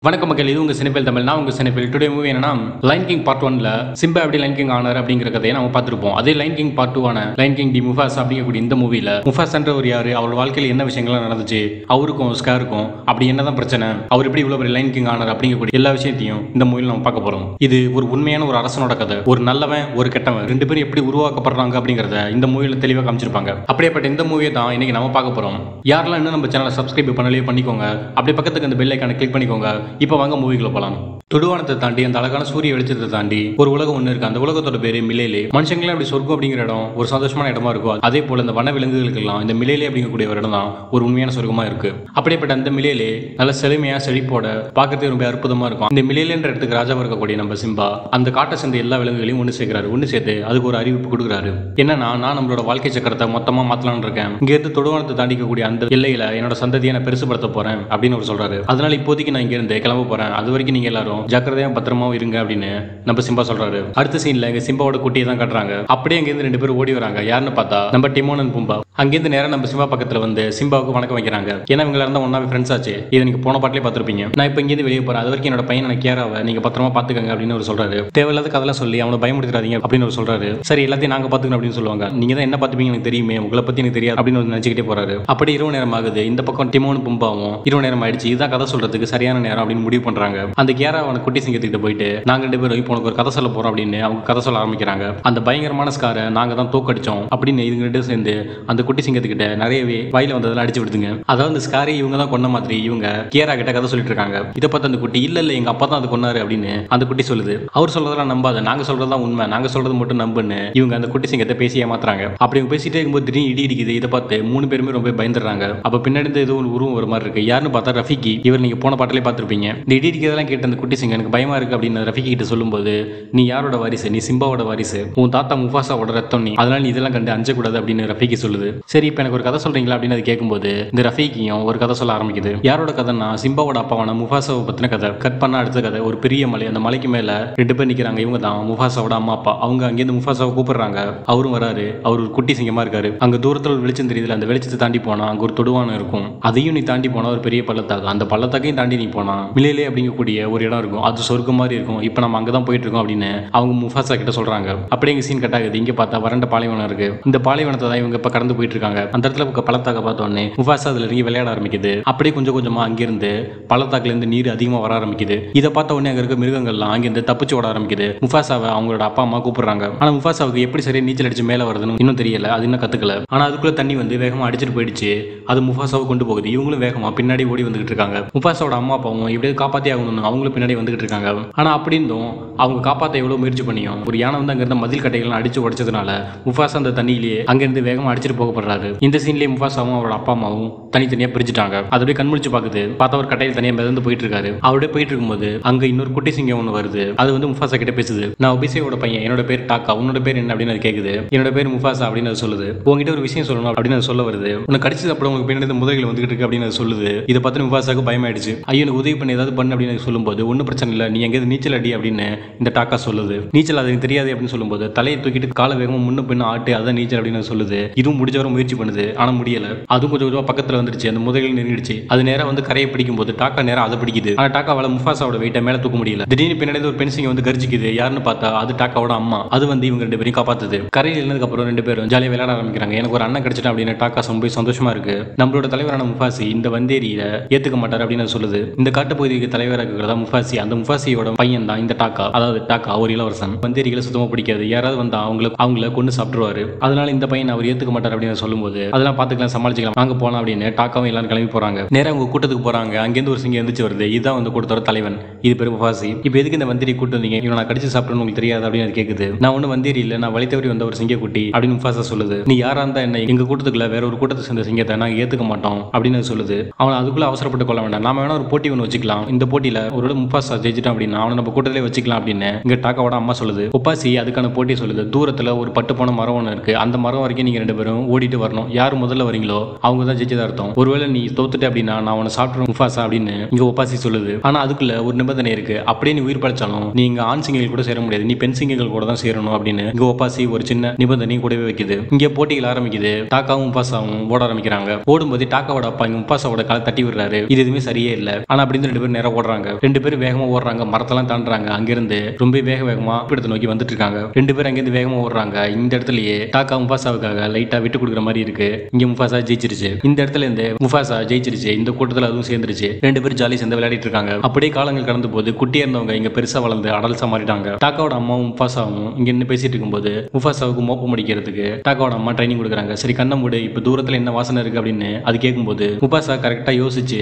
வணக்கம் மக்கள், இது உங்க சினிபேல் தமிழ். நான் உங்க சினிபேல். டுடே மூவி என்னன்னா லைன் கிங் பார்ட் 1ல சிம்பா எப்படி லைன் கிங் ஆனார் அப்படிங்கிற கதையை நம்ம பார்த்திருப்போம். அதே Lion King part 2 Lion King the Mufasa அப்படிங்கக்கூடிய இந்த மூவில முஃபாசான்ற ஒரு யாரு, அவர் வாழ்க்கையில் என்ன விஷயங்கள்லாம் நடந்துச்சு, அவருக்கும் ஸ்காருக்கும் அப்படி என்னதான் பிரச்சனை, அவர் எப்படி இவ்வளவு பெரிய லைன் கிங் ஆனார் அப்படிங்கக்கூடிய எல்லா விஷயத்தையும் இந்த மூவில நம்ம பார்க்க போறோம். இது ஒரு உண்மையான ஒரு அரசனோட கதை. ஒரு நல்லவன் ஒரு கெட்டவன் ரெண்டு பேரும் எப்படி உருவாக்கப்படுறாங்க அப்படிங்கறத இந்த மூவில தெளிவாக காமிச்சிருப்பாங்க. அப்படியேப்பட்ட இந்த மூவியை தான் இன்னைக்கு நம்ம பார்க்க போறோம். யாரெல்லாம் இன்னும் நம்ம சேனலை சப்ஸ்கிரைப் பண்ணலையே பண்ணிக்கோங்க. அப்படியே பக்கத்துக்கு அந்த பெல் ஐகானை கிளிக் பண்ணிக்கோங்க. இப்போ வாங்க மூவிக்குள்ள போலாம். தொடுவானத்தை தாண்டி அந்த அழகான சூரிய வெளிச்சத்தை தாண்டி ஒரு உலகம் ஒண்ணு இருக்கு. அந்த உலகத்தோட பேரு மிலேலே. மனுஷங்களே அப்படி சொர்க்கம் அப்படிங்கிற இடம் ஒரு சந்தோஷமான இடமா இருக்கும். அதே போல இந்த வன விலங்குகளுக்கு எல்லாம் இந்த மிலேலே அப்படிங்கக்கூடிய ஒரு இடம் தான் ஒரு உண்மையான சொர்க்கமா இருக்கு. அப்படிப்பட்ட அந்த மிலேலே நல்ல செழுமையா செழிப்போட பார்க்கறதுக்கு ரொம்ப அற்புதமா இருக்கும். இந்த மிலேலேன்ற இடத்துக்கு ராஜாவா இருக்கக்கூடிய நம்ம சிம்பா அந்த காட்டை சேர்ந்த எல்லா விலங்குகளையும் ஒண்ணு சேர்க்கிறாரு. ஒண்ணு சேர்த்து அதுக்கு ஒரு அறிவிப்பு கொடுக்குறாரு. என்னன்னா, நான் நம்மளோட வாழ்க்கை சக்கரத்தை மொத்தமா மாத்தலாம்னு இருக்கேன். இங்க இருந்து தொடுவானத்தை தாண்டிக்கக்கூடிய அந்த எல்லையில என்னோட சந்ததியை நான் பெருசுபடுத்த போறேன் அப்படின்னு அவர் சொல்றாரு. அதனால இப்போதைக்கு நான் இங்க இருந்து கிளம்ப போறேன். அது வரைக்கும் நீங்க எல்லாரும் ஜாக்கிரதையா பத்திரமாவும் இருங்க அப்படின்னு நம்ம சிம்பா சொல்றாரு. அடுத்த சீன்ல இங்க சிம்பாவோட குட்டியை தான் காட்டுறாங்க. அப்படியே அங்க இருந்து ரெண்டு பேரும் ஓடி வராங்க. யாருன்னு பார்த்தா நம்ம டிமோன் அண்ட் பும்பா. அங்கிருந்து நேரம் நம்ம சிம்பா பக்கத்துல வந்து சிம்பாவுக்கு வணக்கம் வைக்கிறாங்க. ஏன்னா இவங்க இருந்தா ஒன்னாவே ஃப்ரெண்ட்ஸ் ஆச்சு. இதை நீங்க போன பாட்டிலே பார்த்திருப்பீங்க. நான் இப்ப இங்கிருந்து வெளியே போறேன். அது வரைக்கும் என்னோட பையனை கேராவை நீங்க பத்திரமா பாத்துக்கங்க அப்படின்னு அவர் சொல்றாரு. தேவையில்லாத கதெல்லாம் சொல்லி அவனை பயமுடுத்துறாதீங்க அப்படின்னு அவர் சொல்றாரு. சரி, எல்லாத்தையும் நாங்க பாத்துக்கணும் அப்படின்னு சொல்லுவாங்க. நீங்க தான் என்ன பாத்துப்பீங்க எனக்கு தெரியுமே, உங்களை பத்தி எனக்கு தெரியாது அப்படின்னு நினைச்சுக்கிட்டே போறாரு. அப்படி இரவு நேரம் ஆகுது. இந்த பக்கம் டிமோன் பும்பாவும் இரவு நேரம் ஆயிடுச்சு. இதுதான் கதை சொல்றதுக்கு சரியான நேரம் அப்படின்னு முடிவு பண்றாங்க. அந்த கேரா அவனை குட்டி சிங்கத்துக்கிட்ட போயிட்டு நாங்க ரெண்டு பேரும் இப்போ உனக்கு ஒரு கதை சொல்ல போறோம் அப்படின்னு அவங்க கதை சொல்ல ஆரம்பிக்கிறாங்க. அந்த பயங்கரமான ஸ்காரை நாங்க தான் தோக்கடிச்சோம் அப்படின்னு இவங்க ரெண்டு சேர்ந்து அந்த குட்டி சிங்கத்துக்கிட்ட நிறையவே வாயில வந்ததெல்லாம் அடிச்சு விடுதுங்க. அதாவது அந்த ஸ்காரை இவங்க தான் கொன்ன மாதிரி இவங்க கேரா கிட்ட கதை சொல்லிட்டு இருக்காங்க. இதை பார்த்து அந்த குட்டி இல்ல எங்க அப்பா தான் அது கொன்னாரு அப்படின்னு அந்த குட்டி சொல்லுது. அவர் சொல்றதெல்லாம் நம்பாத, நாங்க சொல்றதுதான் உண்மை, நாங்க சொல்றது மட்டும் நம்புன்னு இவங்க அந்த குட்டி சிங்கத்தை பேசி ஏமாத்துறாங்க. அப்படி இவங்க பேசிட்டே இருக்கும்போது திடீர்னு இடி இடிக்குது. இதை பார்த்து மூணு பேருமே ரொம்ப பயந்துடுறாங்க. அப்ப பின்னாடி ஏதோ ஒரு உருவம் ஒரு மாதிரி இருக்கு. யாருன்னு பார்த்தா ரஃபிகி. இவர் நீங்க போன பாட்டிலே பார்த்திருப்பீங்க. இந்த இடி இடிக்கிறதெல்லாம் கேட்டு அந்த குட்டி சிங்கம் எனக்கு பயமா இருக்கு அப்படின்னு ரஃபிகி கிட்ட சொல்லும்போது, நீ யாரோட வாரிசு, நீ சிம்பாவோட வாரிசு, உன் தாத்தா முஃபாசாவோட ரத்தம் நீ, அதனால நீ இதெல்லாம் கண்டு அஞ்சக்கூடாது அப்படின்னு ரஃபிகி சொல்லுது. சரி, இப்போ எனக்கு ஒரு கதை சொல்றீங்களா அப்படின்னு அது கேட்கும்போது இந்த ரஃபிகியும் ஒரு கதை சொல்ல ஆரம்பிக்குது. யாரோட கதைன்னா சிம்பாவோட அப்பாவான முஃபாசாவை பத்தின கதை. கட் பண்ண அடுத்த கதை ஒரு பெரிய மலை. அந்த மலைக்கு மேல ரெண்டு பேர் நிக்கிறாங்க. இவங்க தான் முஃபாசாவோட அம்மா அப்பா. அவங்க அங்கேருந்து முஃபாசாவை கூப்பிடுறாங்க. அவரும் வராரு. அவர் ஒரு குட்டி சிங்கமா இருக்காரு. அங்க தூரத்துல ஒரு வெளிச்சம் தெரியுதுல, அந்த வெளிச்சத்தை தாண்டி போனா அங்க ஒரு தொடுவானம் இருக்கும். அதையும் நீ தாண்டி போனா ஒரு பெரிய பள்ளத்தாக்கு. அந்த பள்ளத்தாக்கையும் தாண்டி நீ போனா மிலேலே அப்படிங்கக்கூடிய ஒரு இடம் இருக்கும். அது சொர்க்கம் மாதிரி இருக்கும். இப்போ நம்ம அங்கதான் போயிட்டு இருக்கோம் அப்படின்னு அவங்க முஃபாசா கிட்ட சொல்றாங்க. அப்படியே இங்க சீன் கட் ஆகுது. இங்க பார்த்தா வறண்ட பாலைவனம் இருக்கு. இந்த பாலைவனத்தை தான் இவங்க இப்ப கடந்து போயிட்டு இருக்காங்க. அந்த இடத்துல பள்ளத்தாக்க பார்த்த உடனே முஃபாசா அதுல இறங்கி விளையாட ஆரம்பிக்குது. அப்படியே கொஞ்சம் கொஞ்சமா அங்கிருந்து பள்ளத்தாக்குல இருந்து நீர் அதிகமா வர ஆரம்பிக்குது. இதை பார்த்த உடனே அங்க இருக்க மிருகங்கள்லாம் அங்கிருந்து தப்பிச்சு ஓட ஆரம்பிக்குது. முஃபாசாவை அவங்களோட அப்பா அம்மா கூப்பிடுறாங்க. ஆனா முஃபாசாவுக்கு எப்படி சரியா நீச்சல் அடிச்சு மேல வருதுன்னு இன்னும் தெரியல. அது இன்னும் கத்துக்கல. ஆனா அதுக்குள்ள தண்ணி வந்து வேகமா அடிச்சிட்டு போயிடுச்சு. அது முஃபாசாவை கொண்டு போகுது. இவங்களும் வேகமா பின்னாடி ஓடி வந்துகிட்டு இருக்காங்க. முஃபாசாவோட அம்மா அப்பாவும் எப்படியாவது காப்பாத்தி ஆகணும்னு அவங்களும் பின்னாடி வந்துகிட்டு இருக்காங்க. ஆனா அப்படின்னும் அவங்க காப்பாத்த எவ்வளவு முயற்சி பண்ணியும் ஒரு யானை வந்து அங்கிருந்த மதில் கட்டைகள் அடிச்சு உடைச்சதுனால முஃபாசா அந்த தண்ணியிலேயே அங்கிருந்து வேகமா அடிச்சிட்டு போகப்படுறாரு. இந்த சீன்லயே முஃபாசாவும் அவரோட அப்பா அம்மாவும் தனித்தனியா பிரிச்சுட்டாங்க. அதோடய கண்முழிச்சு பாக்குது. பார்த்தா ஒரு கட்டையில் தனியா மிதந்து போயிட்டு இருக்காரு. அவருடைய போயிட்டு இருக்கும்போது அங்க இன்னொரு குட்டி சிங்கம் ஒன்று வருது. அது வந்து முஃபாசா கிட்ட பேசுது. நான் ஒபிசேயோட பையன், என்னோட பேர் டாக்கா, உன்னோட பேர் என்ன அப்படின்னு அது கேக்குது. என்னோட பேர் முஃபாசா அப்படின்னு அது சொல்லுது. உங்ககிட்ட ஒரு விஷயம் சொல்லணும் அப்படின்னு அது சொல்ல வருது. உன்னை கடிச்சது அப்புறம் உங்களுக்கு பின்னாடி முதல்கள் வந்துகிட்டு இருக்கு அப்படின்னு அது சொல்லுது. இதை பார்த்து முஃபாசாக்கு பயமாயிடுச்சு. ஐயோ, எனக்கு உதவி பண்ணி ஏதாவது பண்ணு அப்படின்னு சொல்லும்போது ஒன்னும் பிரச்சனை இல்லை, நீ எங்கேயாவது நீச்சல் அடி அப்படின்னு இந்த டாக்கா சொல்லுது. நீச்சல் அது தெரியாது அப்படின்னு சொல்லும்போது தலையை தூக்கிட்டு கால வேகமா முன்ன பின்ன ஆட்டு அதான் நீச்சல் அப்படின்னு சொல்லுது. இதுவும் முடிஞ்ச வர முயற்சி பண்ணுது. ஆனா முடியல. அதுவும் கொஞ்சம் கொஞ்சமா பக்கத்துல வந்துருச்சு. அந்த முதல்கள் நெருங்கிடுச்சு. அது நேரம் வந்து கரையை பிடிக்கும் போது டாக்கா நேரம் அதை பிடிக்குது. ஆனா டாக்காவால முஃபாசாவோட வெயிட்ட மேல தூக்க முடியல. திடீர்னு பின்னாடி ஒரு பெண் சிங்கம் வந்து கர்ஜிக்குது. யாருன்னு பார்த்தா அது டாக்காவோட அம்மா. அது வந்து இவங்க ரெண்டு பேரும் காப்பாத்துது. கரையில் இருந்ததுக்கு அப்புறம் ரெண்டு பேரும் ஜாலியா விளையாட ஆரம்பிக்கிறாங்க. எனக்கு ஒரு அண்ணன் கிடைச்சிட்டா அப்படின்னு டாக்கா ரொம்ப சந்தோஷமா இருக்கு. நம்மளோட தலைவரான முஃபாசி இந்த வந்தேரியில ஏத்துக்க மாட்டார் அப்படின்னு சொல்லுது. இந்த காட்டுப்பகுதிக்கு தலைவராக இருக்கிறதா முஃபாசி. அந்த முஃபாசியோட பையன் தான் இந்த டாக்கா. அதாவது டாக்கா ஒரு இளவரசன். வந்தேரிகளை சுத்தமா பிடிக்காது. யாராவது வந்தா அவங்கள கொண்டு சாப்பிட்டுருவாரு. அதனால இந்த பையன் அவர் ஏத்துக்க மாட்டார் அப்படின்னு சொல்லும்போது அதெல்லாம் பாத்துக்கலாம், சமாளிச்சுக்கலாம், வாங்க போலாம் அப்படின்னு டாக்காவும் எல்லாரும் கிளம்பி போறாங்க. நேரம் அவங்க கூட்டத்துக்கு போறாங்க. அங்கிருந்து ஒரு சிங்கம் எந்திரிச்சு வருது. இதுதான் வந்து கூட்டத்தோட தலைவன். இது பேரு முஃபாசி. இப்போ எதுக்கு இந்த வந்தேரி கூட்டு வந்தீங்க, இவன் நான் கடிச்சு சாப்பிட்டேன்னு உங்களுக்கு தெரியாது அப்படின்னு அது கேக்குது. நான் ஒன்னும் வந்தேரி இல்ல, நான் வழி தவறி வந்த ஒரு சிங்க குட்டி அப்படின்னு முஃபாசா சொல்லுது. நீ யாரா இருந்தா என்ன, எங்க கூட்டத்துக்குள்ள வேற ஒரு கூட்டத்தை சேர்ந்த சிங்கத்தை நாங்க ஏத்துக்க மாட்டோம் அப்படின்னு சொல்லுது. அவன் அதுக்குள்ள அவசரப்பட்டு கொள்ள வேண்டாம், நாம வேணா ஒரு போட்டி ஒன்று வச்சுக்கலாம். இந்த போட்டியில ஒரு முஃபாசா ஜெயிச்சிட்டான் அப்படின்னா அவனை நம்ம கூட்டத்திலே வச்சுக்கலாம் அப்படின்னு இங்க டாக்காவோட அம்மா சொல்லுது. முஃபாசி அதுக்கான போட்டி சொல்லுது. தூரத்துல ஒரு பட்டு போன மரம் ஒன்று இருக்கு. அந்த மரம் வரைக்கும் நீங்க ரெண்டு பேரும் ஓடிட்டு வரணும். யார் முதல்ல வரீங்களோ அவங்க தான் ஜெயிச்சதா அர்த்தம். ஒருவேளை நீ தோத்துட்ட அப்படின்னா நான் உன்னை சாப்பிட்டு முஃபாசா அப்படின்னு இங்க ஒப்பாசி சொல்லுது. ஆனா அதுக்குள்ள ஒரு நிபந்தனை இருக்கு. அப்படியே நீ உயிர் படைச்சாலும் நீங்க ஆண் சிங்கங்கள் கூட சேர முடியாது, நீ பெண் சிங்கங்கள் கூட தான் சேரணும் அப்படின்னு இங்க ஒப்பாசி ஒரு சின்ன நிபந்தனை கூடவே வைக்குது. இங்க போட்டிகள் ஆரம்பிக்குது. டாக்காவும் முஃபாசாவும் ஓட ஆரம்பிக்கிறாங்க. ஓடும்போது டாக்காவோட அப்பா இங்க முஃபாசாவோட காலை தட்டி விடுறாரு. இது எதுவுமே சரியே இல்ல. ஆனா அப்படின்னு 2 பேரும் நேரம் ஓடுறாங்க. 2 பேரும் வேகமா ஓடுறாங்க, மரத்தெல்லாம் தாண்டுறாங்க. அங்கிருந்து ரொம்ப வேகமா இடத்தை நோக்கி வந்துட்டு இருக்காங்க. 2 பேரும் அங்கிருந்து வேகமா ஓடுறாங்க. இந்த இடத்துலயே டாக்கா முஃபாசாவுக்காக லைட்டா விட்டு கொடுக்குற மாதிரி இருக்கு. இங்க முஃபாசா ஜெயிச்சிருச்சு. இந்த இடத்துல இருந்து முஃபாசா ஜெயிச்சிருச்சு. இந்த கூட்டத்துல அதுவும் சேர்ந்துருச்சு. 2 பேரும் ஜாலி சேர்ந்து விளையாடிட்டு இருக்காங்க. அப்படியே காலங்கள் கடந்து போது குட்டியா இருந்தவங்க இங்க பெருசா வளர்ந்து அடல்சா மாறிட்டாங்க. டாக்காவோட அம்மாவும் முஃபாசாவும் இங்க நின்று பேசிட்டு இருக்கும்போது முஃபாசாவுக்கு மோப்பம் அடிக்கிறதுக்கு டாக்காவோட அம்மா ட்ரைனிங் கொடுக்குறாங்க. சரி கண்ணை மூடு, இப்ப தூரத்துல என்ன வாசனை இருக்கு அப்படின்னு அது கேட்கும்போது முஃபாசா கரெக்டா யோசிச்சு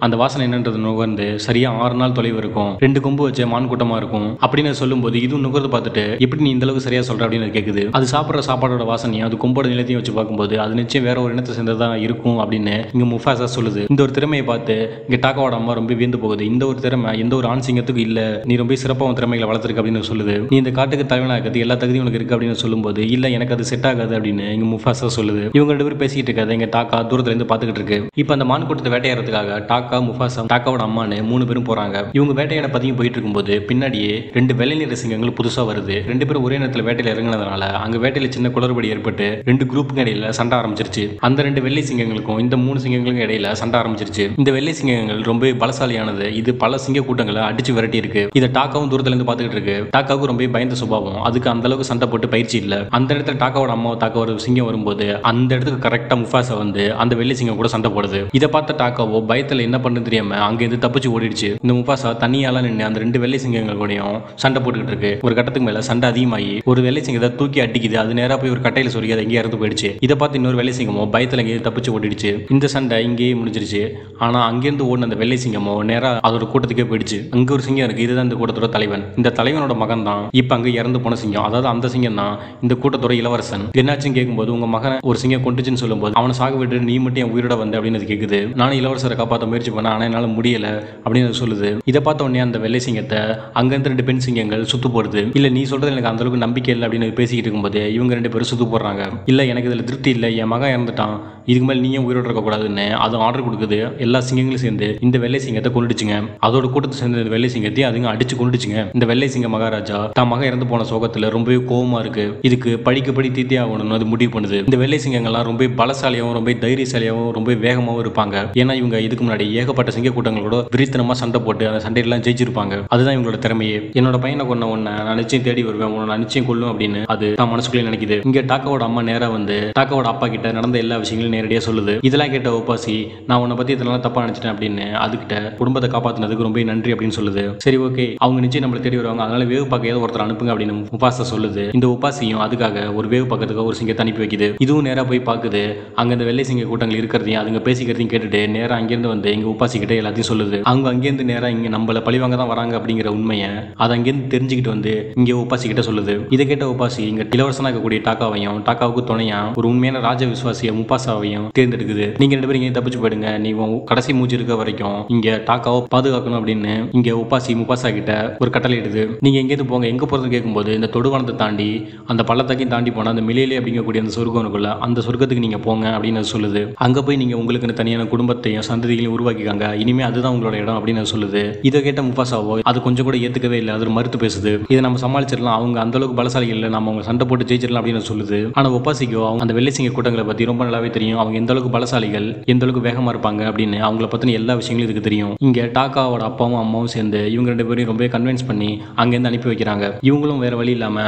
அந்த வாசனை என்னன்றது நுகர்ந்து சரியா 6 நாள் தொலைவு இருக்கும், 2 கொம்பு வச்ச மான் கூட்டமா இருக்கும் அப்படின்னு சொல்லும்போது இதுவும் நுகர்ந்து பார்த்துட்டு எப்படி நீ இந்த அளவுக்கு சரியா சொல்ற அப்படின்னு கேக்குது. அது சாப்பிட்ற சாப்பாடோட வாசனையும் அது கொம்போட நிலத்தையும் வச்சு பார்க்கும்போது அது நிச்சயம் வேற ஒரு இனத்தை சேர்ந்ததா இருக்கும் அப்படின்னு இங்க முஃபாசா சொல்லுது. இந்த ஒரு திறமையை பார்த்து இங்க டாக்காவோட அம்மா ரொம்ப வியந்து போகுது. இந்த ஒரு திறமை எந்த ஒரு ஆண் சிங்கத்துக்கு இல்ல, நீ ரொம்ப சிறப்பான திறமைகளை வளர்த்திருக்க அப்படின்னு சொல்லுது. நீ இந்த காட்டுக்கு தலைவனாகிறது எல்லா தகுதியும் உனக்கு இருக்கு அப்படின்னு சொல்லும்போது இல்ல எனக்கு அது செட் ஆகாது அப்படின்னு இங்க முஃபாசா சொல்லுது. இவங்க 2 பேரும் பேசிட்டு இருக்காது. இங்க டாக்கா தூரத்துல இருந்து பாத்துக்கிட்டு இருக்கு. இப்ப அந்த மான் கூட்டத்தை வேட்டையாடுறதுக்காக டாக்கா முஃபாசா டாக்காவோட அம்மான்னு 3 பேரும் போறாங்க. இவங்க வேட்டையாட பதியும் போயிட்டு இருக்கும்போது பின்னாடியே 2 வெள்ளை நிற சிங்கங்கள் புதுசா வருது. 2 பேரும் ஒரே நேரத்தில் வேட்டையில இறங்கினதுனால அங்க வேட்டையில சின்ன குளறுபடி ஏற்பட்டு 2 குரூப்புக்கு இடையில சண்டை ஆரம்பிச்சிருச்சு. அந்த 2 வெள்ளை சிங்கங்களுக்கும் இந்த 3 சிங்கங்களுக்கும் இடையில சண்டை ஆரம்பிச்சிருச்சு. இந்த வெள்ளை சிங்கங்கள் ரொம்ப பலசாலியானது. இது பல சிங்க கூட்டங்களை அடிச்சு விரட்டி இருக்கு. இதை டாக்காவும் தூரத்துல இருந்து பாத்துக்கிட்டு இருக்கு. டாக்காவுக்கு ரொம்ப பயந்த சுபாவம், அதுக்கு அந்த அளவுக்கு சண்டை போட்டு பயிற்சி இல்ல. அந்த இடத்துல டாக்காவோட அம்மாவை தாக்க ஒரு சிங்கம் வரும்போது அந்த இடத்துக்கு கரெக்டா முஃபாசா வந்து அந்த வெள்ளை சிங்கம் கூட சண்டை போடுது. இதை பார்த்த டாக்காவோ பயத்துல என்ன பண்ணுன்னு தெரியாம அங்க இருந்து தப்பிச்சு ஓடிடுச்சு. இந்த முஃபாசா தனியால நின்று அந்த 2 வெள்ளை சிங்கங்கள் கூடயும் சண்டை போட்டுக்கிட்டு இருக்கு. ஒரு கட்டத்துக்கு மேல சண்டை அதிகமாகி ஒரு வெள்ளை சிங்கத்தை தூக்கி அடிக்குது. அது நேரா போய் ஒரு கட்டையில சொருகி அது எங்கேயே இறந்து போயிடுச்சு. இதை பார்த்து இன்னொரு வெள்ளை சிங்கமோ பயத்துல எங்கேயே தப்பிச்சு ஓடிடுச்சு. இந்த சண்டை இங்கேயே முடிஞ்சிருச்சு. ஆனா அங்கிருந்து ஓடின அந்த வெள்ளை சிங்கமோ நேரா அதோட கூட்டத்துக்கே போயிடுச்சு. அங்க ஒரு சிங்கம் இருக்கு. இதுதான் இந்த கூட்டத்தோட தலைவன். இந்த தலைவனோட மகன் தான் இப்ப அங்க இறந்து போன சிங்கம். அதாவது அந்த சிங்கம் தான் இந்த கூட்டத்தோட இளவரசன். என்னாச்சுன்னு கேட்கும்போது உங்க மகன் ஒரு சிங்கம் கொண்டுச்சுன்னு சொல்லும்போது அவனை சாக விட்டு நீ மட்டும் என் உயிரோட வந்து அப்படின்னு கேக்குது. நானும் இளவரசரை காப்பாற்ற முயற்சி பண்ண ஆனா என்னால முடியல அப்படின்னு சொல்லுது. இதை பார்த்த உடனே அந்த வெள்ளை சிங்கத்தை அங்கிருந்து 2 பெண் சிங்கங்கள் சுத்து போடுது. இல்ல நீ சொல்றது எனக்கு அந்த அளவுக்கு நம்பிக்கை இல்லை அப்படின்னு பேசிக்கிட்டு இருக்கும்போது இவங்க 2 பேரும் சுத்து போடுறாங்க. இல்ல எனக்கு இதுல திருப்தி இல்லை, என் மகன் இறந்துட்டான், இதுக்கு மேல நீயும் உயிரோட இருக்க கூடாதுன்னு அது ஆர்டர் கொடுக்குது. எல்லா சிங்கங்களும் சேர்ந்து இந்த வெள்ளை சிங்கத்தை கொண்டுடுச்சுங்க. அதோட கூட்டத்தை சேர்ந்த வெள்ளை சிங்கத்தையும் அதுங்க அடிச்சு கொண்டுடுச்சுங்க. இந்த வெள்ளை சிங்க மகாராஜா தான் மகன் இறந்து போன சோகத்துல ரொம்பவே கோவமா இருக்கு. இதுக்கு படிக்கப்படி தீர்த்தே ஆகணும்னு அது முடிவு பண்ணுது. இந்த வெள்ளை சிங்கங்கள்லாம் ரொம்ப பலசாலியாகவும் ரொம்ப தைரியசாலியாகவும் ரொம்ப வேகமாகவும் இருப்பாங்க. ஏன்னா இவங்க இதுக்கு முன்னாடி ஏகப்பட்ட சிங்க கூட்டங்களோட விரித்தனமா சண்டை போட்டு அந்த சண்டையெல்லாம் ஜெயிச்சிருப்பாங்க. அதுதான் இவங்களோட திறமையே. என்னோட பையனை கொன்ன உன்னை நான் நிச்சயம் தேடி வருவேன், உன்னை நான் நிச்சயம் கொல்லும் அப்படின்னு அது தான் மனசுக்குள்ளே நினைக்குது. இங்க டாக்காவோட அம்மா நேரா வந்து டாக்காவோட அப்பா கிட்ட நடந்த எல்லா விஷயங்களும் நேரடியா சொல்லுது. இதெல்லாம் கேட்ட ஒப்பாசி நான் உன்னை பத்தி இதெல்லாம் தப்பா நினைச்சிட்டேன் அப்படின்னு அதுகிட்ட குடும்பத்தை காப்பாத்தினதுக்கு ரொம்ப நன்றி அப்படின்னு சொல்லுது. சரி ஓகே, அவங்க நிச்சயம் நம்மளை தேடி வருவாங்க, அதனால வேவு பார்க்க ஏதோ ஒருத்தர் அனுப்புங்க அப்படின்னு முஃபாசா சொல்லுது. இந்த உபாசியும் அதுக்காக ஒரு வேவு பக்கத்துக்கு ஒரு சிங்கத்தை அனுப்பி வைக்குது. இதுவும் நேரா போய் பாக்குது. அங்க இந்த வெள்ளை சிங்க கூட்டங்கள் இருக்கிறதையும் அதுங்க பேசிக்கிறதையும் கேட்டுட்டு நேரா அங்கிருந்து வந்து இங்க உபாசி கிட்ட எல்லாத்தையும் சொல்லுது. அவங்க அங்கேருந்து நேரா இங்க நம்மள பழிவாங்க தான் வராங்க அப்படிங்கிற உண்மையை அதை அங்கேருந்து தெரிஞ்சுக்கிட்டு வந்து இங்க உபாசி கிட்ட சொல்லுது. இதை கேட்ட உபாசி இங்க இளவரசனா இருக்கக்கூடிய டாக்காவையும் டாக்காவுக்கு துணையா ஒரு உண்மையான ராஜ விசுவாசிய முஃபாசாவையும் தேர்ந்தெடுக்குது. நீங்க 2 பேரும் இங்கே தப்பிச்சு போயிடுங்க, நீ கடைசி மூச்சு இருக்க வரைக்கும் இங்க டாக்காவை பாதுகாக்கணும் அப்படின்னு இங்க உபாசி முஃபாசா கிட்ட ஒரு கட்டளை இடுது. நீங்க எங்கேருந்து போங்க, எங்க போறது கேட்கும்போது இந்த தொடுவானத்தை தாண்டி அந்த பள்ளத்தாக்கையும் தாண்டி போனா அந்த மிலேலி அப்படிங்கக்கூடிய அந்த சொர்க்கனுக்குள்ள அந்த சொர்க்கத்துக்கு நீங்க போங்க அப்படின்னு சொல்லுது. அங்க போய் நீங்க உங்களுக்கு தனியான குடும்பத்தையும் சந்ததிகளையும் உருவாக்கிக்காங்க, இனிமே அதுதான் உங்களோட இடம் அப்படின்னு சொல்லுது. இதை கேட்ட முஃபாசாவோ அது கொஞ்சம் கூட ஏத்துக்கவே இல்லை, அது மறுத்து பேசுது. இதை நம்ம சமாளிச்சிடலாம், அவங்க அந்த அளவுக்கு பலசாலிகள் இல்லை, நம்ம அவங்க சண்டை போட்டு ஜெயிச்சிடலாம் அப்படின்னு சொல்லுது. ஆனா ஒப்பாசிக்கோ அவங்க அந்த வெள்ளை சிங்க கூட்டங்களை பத்தி ரொம்ப நல்லாவே தெரியும். அவங்க எந்த அளவுக்கு பலசாலிகள், எந்த அளவுக்கு வேகமா இருப்பாங்க அப்படின்னு அவங்கள பத்தின எல்லா விஷயங்களும் இதுக்கு தெரியும். இங்க டாக்காவோட அப்பாவும் அம்மாவும் சேர்ந்து இவங்க 2 பேரையும் ரொம்ப கன்வின்ஸ் பண்ணி அங்கேருந்து அனுப்பி வைக்கிறாங்க. இவங்களும் வேற வழி இல்லாம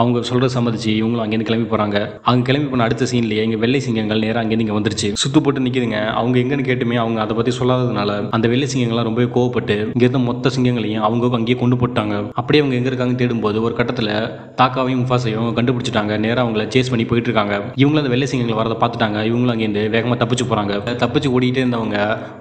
அவங்க சொல்ற சம்மதிச்சு இவங்களும் அங்கேருந்து கிளம்பி போறாங்க. அவங்க கிளம்பி போன அடுத்த சீன்லயே இங்க வெள்ளை சிங்கங்கள் நேரம் அங்கேருந்து இங்க வந்துருச்சு. சுத்து போட்டு நிக்குதுங்க. அவங்க எங்கன்னு கேட்டுமே அவங்க அதை பத்தி சொல்லாததுனால அந்த வெள்ளை சிங்கங்கள்லாம் ரொம்ப கோவப்பட்டு இங்க இருந்த மொத்த சிங்கங்களையும் அவங்க அங்கேயே கொண்டு போட்டாங்க. அப்படியே அவங்க எங்க இருக்காங்க தேடும்போது ஒரு கட்டத்துல டாக்காவையும் முஃபாசையும் கண்டுபிடிச்சிட்டாங்க. நேரம் அவங்கள சேஸ் பண்ணி போயிட்டு இருக்காங்க. இவங்களும் அந்த வெள்ளை சிங்கங்களை வரதை பார்த்துட்டாங்க. இவங்களும் அங்கேருந்து வேகமா தப்பிச்சு போறாங்க. தப்பிச்சு ஓடிட்டே இருந்தவங்க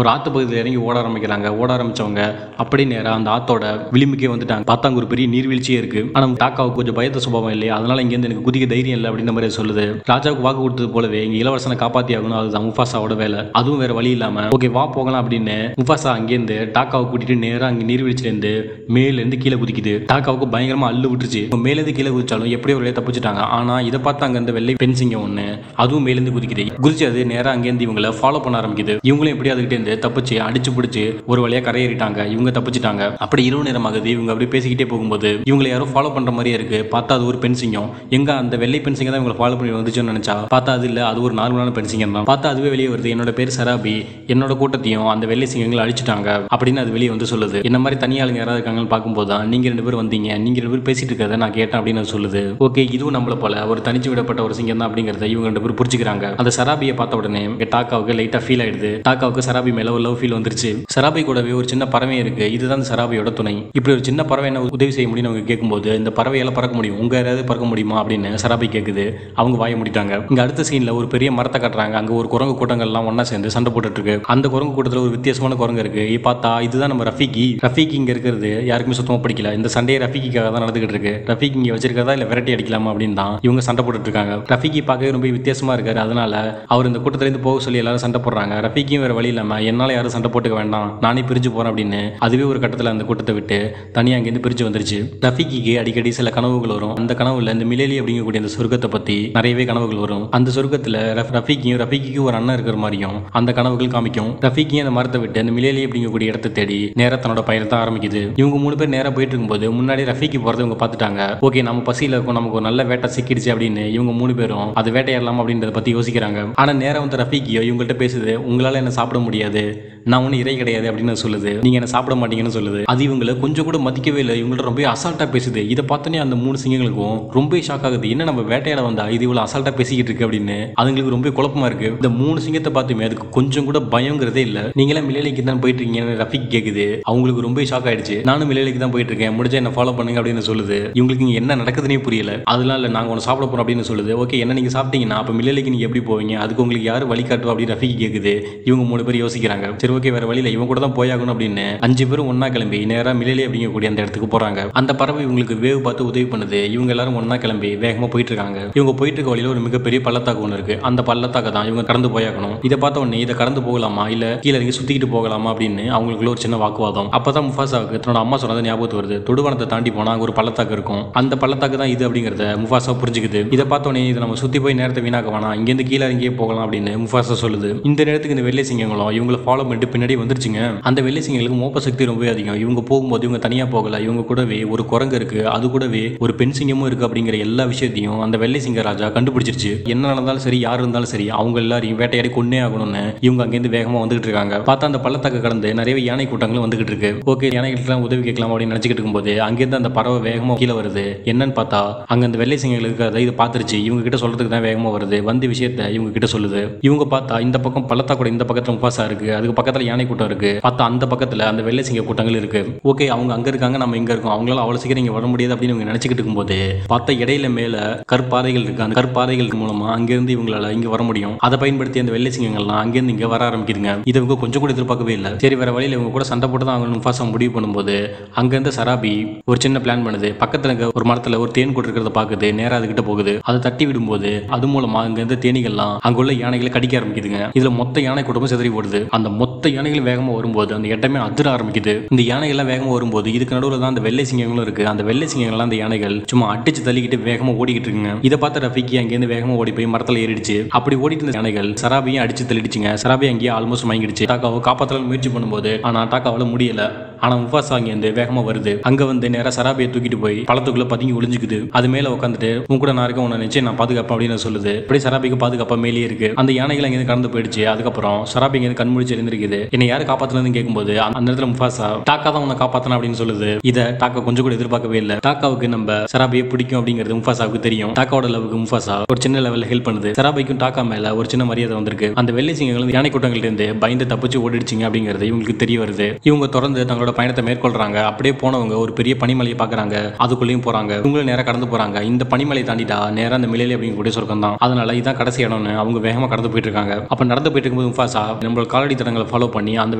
ஒரு ஆத்து பகுதியில் இறங்கி ஓட ஆரம்பிக்கிறாங்க. ஓட ஆரம்பிச்சவங்க அப்படியே நேரம் அந்த ஆத்தோட விளிம்புக்கே வந்துட்டாங்க. பார்த்தா அங்க ஒரு பெரிய நீர்வீழ்ச்சியே இருக்கு. ஆனா டாக்காவுக்கு கொஞ்சம் பயத்த சுபாவம் சம்பவம் இல்லையா, அதனால இங்கேருந்து எனக்கு குதிக்க தைரியம் இல்லை அப்படின்ற மாதிரி சொல்லுது. ராஜாவுக்கு வாக்கு கொடுத்தது போலவே இங்க இளவரசனை காப்பாத்தி ஆகணும், அதுதான் முஃபாசாவோட வேலை. அதுவும் வேற வழி இல்லாம ஓகே வா போகலாம் அப்படின்னு முஃபாசா அங்கேருந்து டாக்காவை கூட்டிட்டு நேரா அங்க நீர்வீழ்ச்சியிலேருந்து மேலேருந்து கீழே குதிக்குது. டாக்காவுக்கு பயங்கரமா அள்ளு விட்டுருச்சு. மேலேருந்து கீழே குதிச்சாலும் எப்படியோ ஒரு தப்பிச்சுட்டாங்க. ஆனா இதை பார்த்து அங்க அந்த வெள்ளை பெண் சிங்கம் ஒண்ணு அதுவும் மேலேருந்து குதிக்குது. குதிச்சு அது நேரா அங்கேருந்து இவங்களை ஃபாலோ பண்ண ஆரம்பிக்குது. இவங்களும் எப்படி அதுகிட்ட இருந்து தப்பிச்சு அடிச்சு பிடிச்சு ஒரு வழியா கரையேறிட்டாங்க. இவங்க தப்பிச்சுட்டாங்க. அப்படி இரவு நேரம் ஆகுது. இவங்க அப்படி பேசிக்கிட்டே போகும்போது இவங்களை யாரோ ஃபாலோ பண்ற மாதிரியே இருக்கு. பார்த்தா அது ஒரு பெண் சிங்கம். எங்க அந்த வெள்ளை பெண் சிங்கம் தான் இவங்களை ஃபாலோ பண்ணி வந்துச்சுன்னு நினைச்சா பார்த்தா அது இல்ல, அது ஒரு நார்மலான பெண் சிங்கம் தான். பார்த்தா அதுவே வெளியே வருது. என்னோட பேர் சராபி, என்னோட கூட்டத்தையும் அந்த வெள்ளை சிங்கங்களை அழிச்சிட்டாங்க அப்படின்னு அது வெளியே வந்து சொல்லுது. என்ன மாதிரி தனியாளுங்க யாராவது இருக்காங்கன்னு பார்க்கும்போது தான் நீங்க 2 பேர் வந்தீங்க, நீங்க 2 பேர் பேசிட்டு இருக்கிறத நான் கேட்டேன் அப்படின்னு அது சொல்லுது. ஓகே இதுவும் நம்மள போல ஒரு தனிச்சு விடப்பட்ட ஒரு சிங்கம் தான் அப்படிங்கறத இவங்க 2 பேர் புரிஞ்சுக்கிறாங்க. அந்த சராபியை பார்த்த உடனே டாக்காவுக்கு லைட்டா ஃபீல் ஆயிடுது. டாக்காவுக்கு சராபி மேல ஒரு லவ் ஃபீல் வந்துருச்சு. சராபி கூடவே ஒரு சின்ன பறவை இருக்கு. இதுதான் சராபியோட துணை. இப்படி ஒரு சின்ன பறவை என்ன உதவி செய்ய முடியும்னு அவங்க கேட்கும்போது இந்த பறவையால பறக்க முடியும், உங்க யாராவது பறக்க முடியுமா அப்படின்னு சராபி கேட்குது. அவங்க வாய முடிட்டாங்க. இங்க அடுத்த சீன்ல ஒரு பெரிய மரத்தை காட்டுறாங்க. அங்க ஒரு குரங்கு கூட்டங்கள்லாம் ஒன்னா சேர்ந்து சண்டை போட்டுட்டு இருக்கு. அந்த குரங்கு கூட்டத்தில் ஒரு வித்தியாசமான குரங்கு இருக்கு. பார்த்தா இதுதான் நம்ம ரஃபீகி. ரஃபீகி இங்க இருக்கிறது யாருக்குமே சுத்தமா பிடிக்கல. இந்த சண்டையை ரஃபீகிக்காக தான் நடந்துகிட்டு இருக்கு. ரஃபீகி இங்க வச்சிருக்கிறதா இல்ல விரட்டி அடிக்கலாமா அப்படின்னு தான் இவங்க சண்டை போட்டுட்டு இருக்காங்க. ரஃபீகி பார்க்கவே ரொம்ப வித்தியாசமா இருக்காரு. அதனால அவர் இந்த கூட்டத்திலிருந்து போக சொல்லி எல்லாரும் சண்டை போடுறாங்க. ரஃபீகியும் வேற வழி இல்லாம என்னால யாரும் சண்டை போட்டுக்க வேண்டாம், நானே பிரிஞ்சு போறேன் அப்படின்னு அதுவே ஒரு கட்டத்தில் அந்த கூட்டத்தை விட்டு தனியா அங்கிருந்து பிரிஞ்சு வந்துருச்சு. ரஃபீகிக்கு அடிக்கடி சில கனவுகள் வரும். அந்த கனவுல இந்த மிலேலி அப்படிங்கக்கூடிய அந்த சொர்க்கத்தை பத்தி நிறையவே கனவுகள் வரும். அந்த சொர்க்கத்துல ரஃபீகிக்கு ஒரு அண்ணன் இருக்கிற மாதிரியும் அந்த கனவுகள் காமிக்கும். ரஃபீகியும் அந்த மரத்தை விட்டு அந்த மிலேலி அப்படிங்கக்கூடிய இடத்தை தேடி நேரா தன்னோட பயணத்தை ஆரம்பிக்குது. இவங்க 3 பேர் நேரா போயிட்டு இருக்கும்போது முன்னாடி ரஃபீகி போறதை இவங்க பார்த்துட்டாங்க. ஓகே நம்ம பசியில இருக்கும், நமக்கு ஒரு நல்ல வேட்டை சிக்கிடுச்சு அப்படின்னு இவங்க 3 பேரும் அது வேட்டையாடலாம் அப்படின்றத பத்தி யோசிக்கிறாங்க. ஆனா நேரம் வந்து ரஃபீகியோ இவங்கள்ட்ட பேசுது. உங்களால என்ன சாப்பிட முடியாது, நான் ஒன்னும் இறை கிடையாது அப்படின்னு சொல்லுது. நீங்க என்ன சாப்பிட மாட்டீங்கன்னு சொல்லுது. அது இவங்களை கொஞ்சம் கூட மதிக்கவே இல்லை. இவங்கள்ட்ட ரொம்ப அசால்ட்டா பேசுது. இதை பார்த்தோன்னே அந்த 3 சிங்கங்களுக்கும் ரொம்ப ஷாக் ஆகுது. என்ன நம்ம வேட்டையாட வந்தா இது இவ்வளவு அசால்ட்டா பேசிக்கிட்டு இருக்கு அப்படின்னு அதுங்களுக்கு ரொம்ப குழப்பமா இருக்கு. இந்த 3 சிங்கத்தை பார்த்துமே அதுக்கு கொஞ்சம் கூட பயங்கிறதே இல்ல. நீங்களே மிலேலிக்கு தான் போயிட்டு இருக்கீங்கன்னு ரஃபீக் கேக்குது. அவங்களுக்கு ரொம்ப ஷாக் ஆயிடுச்சு. நானும் மிலேலிக்கு தான் போயிட்டு இருக்கேன், முடிஞ்சா என்ன ஃபாலோ பண்ணுங்க அப்படின்னு சொல்லுது. இவங்களுக்கு இங்க என்ன நடக்குதுன்னே புரியல. அதனால இல்ல நாங்க ஒன்று சாப்பிட போறோம் அப்படின்னு சொல்லுது. ஓகே என்ன நீங்க சாப்பிட்டீங்கன்னா அப்ப மிலேலிக்கு நீங்க எப்படி போவீங்க, அதுக்கு உங்களுக்கு யாரு வழிகாட்டுவா அப்படின்னு ரஃபீக் கேக்குது. இவங்க 3 பேர் யோசிக்கிறாங்க. சரி ஓகே வேற வழியில இவங்க கூட தான் போயாகணும் அப்படின்னு 5 பேரும் ஒன்னா கிளம்பி நேரா மிலேலி அப்படிங்கக்கூடிய அந்த இடத்துக்கு போறாங்க. அந்த பறவை இவங்களுக்கு வேவ் பார்த்து உதவி பண்ணுது. இவங்க எல்லாரும் ஒன்னா கிளம்பி வேகமா போயிட்டு இருக்காங்க. இவங்க போயிட்டு இருக்க வழியில ஒரு மிகப்பெரிய பள்ளத்தாக்கு ஒன்று இருக்கு. அந்த பள்ளத்தாக்க தான் இவங்க கடந்து போயாகணும். இதை பார்த்த உடனே இதை கடந்து போகலாமா இல்ல கீழே இறங்கி சுத்திக்கிட்டு போகலாமா அப்படின்னு அவங்களுக்குள்ள ஒரு சின்ன வாக்குவாதம். அப்பதான் முஃபாசாவுக்கு தன்னோட அம்மா சொன்னது ஞாபகத்து வருது. தொடுவானத்தை தாண்டி போனா அங்க ஒரு பள்ளத்தாக்கு இருக்கும். அந்த பள்ளத்தாக்கு தான் இது அப்படிங்கறத முஃபாசா புரிஞ்சுக்குது. இதை பார்த்த உடனே இதை நம்ம சுத்தி போய் நேரத்தை வீணாக்க வேணாம், இங்கிருந்து கீழே இறங்கியே போகலாம் அப்படின்னு முஃபாசா சொல்லுது. இந்த நேரத்துக்கு இந்த வெள்ளை சிங்கங்களும் இவங்களை ஃபாலோ பண்ணிட்டு பின்னாடி வந்துருச்சுங்க. அந்த வெள்ளை சிங்கங்களுக்கு மோப்ப சக்தி ரொம்ப அதிகம். இவங்க போகும்போது இவங்க தனியா போகல. இவங்க கூடவே ஒரு குரங்கு இருக்கு, அது கூடவே ஒரு பெண் சிங்கமும் இருக்கு அப்படிங்கிற எல்லா விஷயத்தையும் அந்த வெள்ளை சிங்க ராஜா கண்டுபிடிச்சிருச்சு. என்ன நடந்தாலும் சரி யார் இருந்தாலும் சரி அவங்க எல்லாரையும் வேட்டையாடி கொன்னே ஆகணும்னு இவங்க அங்கிருந்து வேகமா வந்துகிட்டு இருக்காங்க. பார்த்தா அந்த பள்ளத்தாக்கு கடந்து நிறைய யானை கூட்டங்களும் வந்துகிட்டு இருக்கு. ஓகே யானைகளுக்கு உதவி கேட்கலாம் அப்படின்னு நினைச்சிட்டு இருக்கும்போது அங்கிருந்து அந்த பறவை வேகமா கீழே வருது. என்னன்னு பார்த்தா அங்க அந்த வெள்ளை சிங்கங்கள் இருக்கிறத இது பார்த்துருச்சு. இவங்க கிட்ட சொல்றதுக்கு தான் வேகமா வருது. வந்து விஷயத்த இவங்க கிட்ட சொல்லுது. இவங்க பார்த்தா இந்த பக்கம் பள்ளத்தாக்கோட இந்த பக்கத்துல முஃபாசா இருக்கு, அதுக்கு பக்கத்துல யானை கூட்டம் இருக்கு. பார்த்தா அந்த பக்கத்துல அந்த வெள்ளை சிங்க கூட்டங்கள் இருக்கு. ஓகே அவங்க அங்க இருக்காங்க, நம்ம இங்க இருக்கோம், அவங்களால அவ்வளவு சீக்கிரம் இங்க வர முடியாது அப்படின்னு இவங்க நினைச்சுக்கிட்டு இருக்கும்போது பார்த்தா இடையில மேல கற்பாறைகள் இருக்கு. அந்த கற்பாறைகள் மூலமா அங்கிருந்து இவங்களால இங்க வர முடியும். அதை பயன்படுத்தி அந்த வெள்ளை சிங்கங்கள்லாம் அங்கிருந்து இங்க வர ஆரம்பிக்குதுங்க. இதை இவங்க கொஞ்சம் கூட எதிர்பார்க்கவே இல்லை. சரி வேற வழியில இவங்க கூட சண்டை போட்டு தான் அவங்க முஃபாசா முடிவு பண்ணும்போது அங்கிருந்து சராபி ஒரு சின்ன பிளான் பண்ணுது. பக்கத்துல ஒரு மரத்துல ஒரு தேன் கூட்டு இருக்கிறத பாக்குது. நேரா அதுகிட்ட போகுது. அதை தட்டி விடும்போது அது மூலமா அங்க இருந்த தேனீகள்லாம் அங்க உள்ள யானைகளை கடிக்க ஆரம்பிக்குதுங்க. இதுல மொத்த யானை கூட்டமும் சிதறி போடுது. அந்த மொத்த யானைகள் வேகமா வரும்போது அந்த இடமே அதிர ஆரம்பிக்குது. இந்த யானைகள்லாம் வேகமா வரும்போது இதுக்கு நடுவில் தான் அந்த வெள்ளை சிங்கங்களும் இருக்கு. அந்த வெள்ளை சிங்கங்கள்லாம் அந்த யானைகள் சும்மா அடிச்சு தள்ளிக்கிட்டு வேகமா ஓடிக்கிட்டு இருக்குங்க. இதை பார்த்த ரஃபீகி அங்கேருந்து வேகமா ஓடி போய் மரத்துல ஏறிடுச்சு. அப்படி ஓடிட்டு இருந்த யானைகள் சராபியும் அடிச்சு தள்ளிடுச்சுங்க. சராபி அங்கேயே ஆல்மோஸ்ட் மயங்கிடுச்சு. டாக்காவை காப்பாற்ற முயற்சி பண்ணும்போது ஆனா டாக்காவால முடியல. ஆனா முஃபாசா அங்கேருந்து வேகமா வருது. அங்க வந்து நேரா சராபியை தூக்கிட்டு போய் பழத்துக்குள்ள பதுங்கி ஒளிஞ்சுக்குது. அது மேல உட்காந்துட்டு உன் கூட நான் இருக்க உன்னை நிச்சயம் நான் பாதுகாப்பேன் அப்படின்னு சொல்லுது. அப்படி சராபிக்கு பாதுகாப்பா மேலே இருக்கு. அந்த யானைகள் அங்கேருந்து கடந்து போயிடுச்சு. அதுக்கப்புறம் சராபி இங்க கண்முழிச்சு எழுந்திருக்குது. என்னை யாரு காப்பாத்துனதுன்னு கேட்கும்போது அந்த இடத்துல முஃபாசா டாக்கா தான் உன்னை காப்பாத்தன அப்படின்னு சொல்லுது. இதை டாக்கா கொஞ்சம் கூட எதிர்பார்க்கவே இல்லை. டாக்காவுக்கு நம்ம சராபியை பிடிக்கும் அப்படிங்கிறது முஃபாசாவுக்கு தெரியும். டாக்காவோட லவ்வுக்கு முஃபாசா ஒரு சின்ன லெவல்ல ஹெல்ப் பண்ணுது. சராபிக்கும் டாக்கா மேல ஒரு சின்ன மரியாதை வந்திருக்கு. அந்த வெள்ளை சிங்கங்கள் யானை கூட்டங்கள்ட்ட இருந்து பயந்து தப்பிச்சு ஓடிடுச்சிங்க அப்படிங்கிறது இவங்களுக்கு தெரிய வருது. இவங்க தொடர்ந்து தங்களோட இவங்களோட பயணத்தை மேற்கொள்றாங்க. அப்படியே போனவங்க ஒரு பெரிய பனிமலையை பாக்குறாங்க. அதுக்குள்ளேயும் போறாங்க. இவங்களும் நேரம் கடந்து போறாங்க. இந்த பனிமலை தாண்டிட்டா நேரம் அந்த மிலேலி அப்படிங்கக்கூடிய சொர்க்கம் தான். அதனால இதான் கடைசி இடம்னு அவங்க வேகமா கடந்து போயிட்டு இருக்காங்க. அப்ப நடந்து போயிட்டு இருக்கும்போது முஃபாசா நம்மளோட காலடி தடங்களை ஃபாலோ பண்ணி அந்த